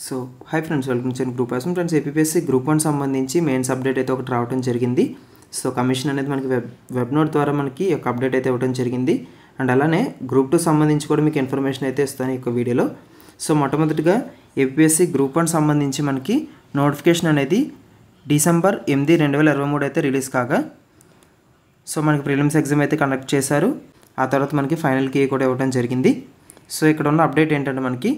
So hi friends, welcome to group awesome. Friends, APSC group 1 సంబంధించి mains update అయితే ఒకటి రావడం జరిగింది. సో కమిషన్ అనేది మనకి వెబ్ నోట్ ద్వారా మనకి ఒక అప్డేట్ అయితే ఇవ్వడం జరిగింది. అండ్ అలానే గ్రూప్ 2 సంబంధించి కూడా మీకు ఇన్ఫర్మేషన్ అయితే ఇస్తాను ఈ వీడియోలో. సో మొట్టమొదటిగా ఏపీఎస్సీ గ్రూప్ 1 సంబంధించి మనకి నోటిఫికేషన్ అనేది డిసెంబర్ 8, 2023 అయితే రిలీజ్ కాగా, సో మనకి ప్రిలిమ్స్ ఎగ్జామ్ అయితే కండక్ట్ చేశారు. ఆ తర్వాత మనకి ఫైనల్ కీ కూడా ఇవ్వడం జరిగింది. సో ఇక్కడ ఉన్న అప్డేట్ ఏంటంటే మనకి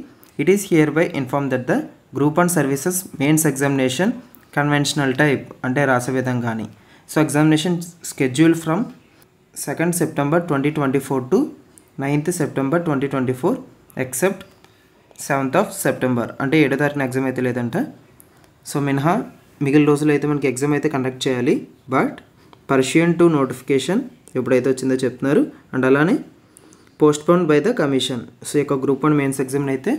it is hereby inform that the group 1 services mains examination conventional type అంటే రాసే విధంగాని. So examination schedule from 2nd September 2024 to 9th September 2024 except 7th September అంటే 7వ తారీఖున ఎగ్జామ్ అయితే లేదంట. సో మినహా మిగిలిన రోజులు అయితే మనకి ఎగ్జామ్ అయితే కండక్ట్ చేయాలి. బట్ పర్షియన్ టు నోటిఫికేషన్ ఎప్పుడైతే వచ్చిందో చెప్తున్నారు. అండ్ అలానే postpone by the commission. So ఈ యొక్క గ్రూప్ 1 మెయిన్స్ ఎగ్జామ్ అయితే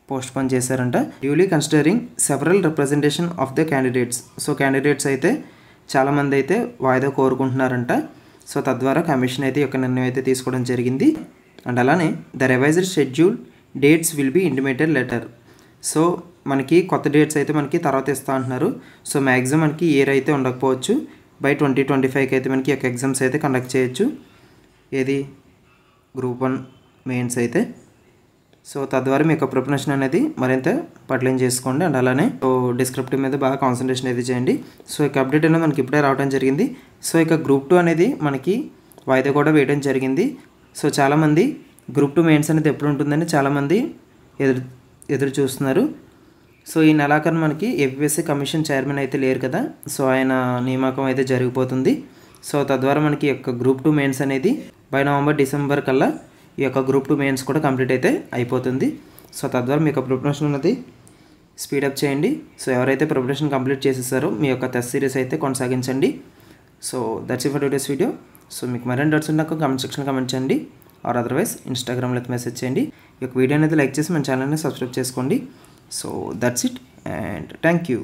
పోస్ట్పోన్ చేశారంట. Duly considering several representation of the candidates. So candidates అయితే చాలామంది అయితే వాయిదా కోరుకుంటున్నారంట. సో తద్వారా కమిషన్ అయితే ఈ యొక్క నిర్ణయం అయితే తీసుకోవడం జరిగింది. అండ్ అలానే the revised schedule dates will be intimated letter. So మనకి కొత్త డేట్స్ అయితే మనకి తర్వాత ఇస్తా అంటున్నారు. సో మ్యాక్సిమం మనకి ఇయర్ అయితే ఉండకపోవచ్చు. బై 2025కి అయితే మనకి యొక్క ఎగ్జామ్స్ అయితే కండక్ట్ చేయొచ్చు. ఏది గ్రూప్ 1 మెయిన్స్ అయితే. సో తద్వారా మీ యొక్క ప్రిపరేషన్ అనేది మరింత పట్లం చేసుకోండి. అండ్ అలానే డిస్క్రిప్టివ్ మీద బాగా కాన్సన్ట్రేషన్ అయితే చేయండి. సో ఇక అప్డేట్ అనేది మనకి ఇప్పుడే రావడం జరిగింది. సో ఇక గ్రూప్ 2 అనేది మనకి వాయిదా కూడా వేయడం జరిగింది. సో చాలామంది గ్రూప్ 2 మెయిన్స్ అనేది ఎప్పుడు ఉంటుందని చాలామంది ఎదురు చూస్తున్నారు. సో ఈ నెలాఖరున మనకి ఏపీఎస్సీ కమిషన్ చైర్మన్ అయితే లేరు కదా. సో ఆయన నియామకం అయితే జరిగిపోతుంది. సో తద్వారా మనకి యొక్క గ్రూప్ 2 మెయిన్స్ అనేది బై నవంబర్, డిసెంబర్ కల్లా ఈ యొక్క గ్రూప్ 2 మెయిన్స్ కూడా కంప్లీట్ అయితే అయిపోతుంది. సో తద్వారా మీ యొక్క ప్రిపరేషన్ అనేది స్పీడప్ చేయండి. సో ఎవరైతే ప్రిపరేషన్ కంప్లీట్ చేసేసారో మీ యొక్క టెస్ట్ సిరీస్ అయితే కొనసాగించండి. So that's it for today's video. So మీకు మరిన్ని డౌట్స్ ఉన్నాక కామెంట్ సెక్షన్లో కామెంట్ చేయండి. ఆర్ అదర్వైజ్ ఇన్స్టాగ్రామ్లో అయితే మెసేజ్ చేయండి. ఈ యొక్క వీడియో అనేది లైక్ చేసి మన ఛానల్ని సబ్స్క్రైబ్ చేసుకోండి. So that's it and thank you.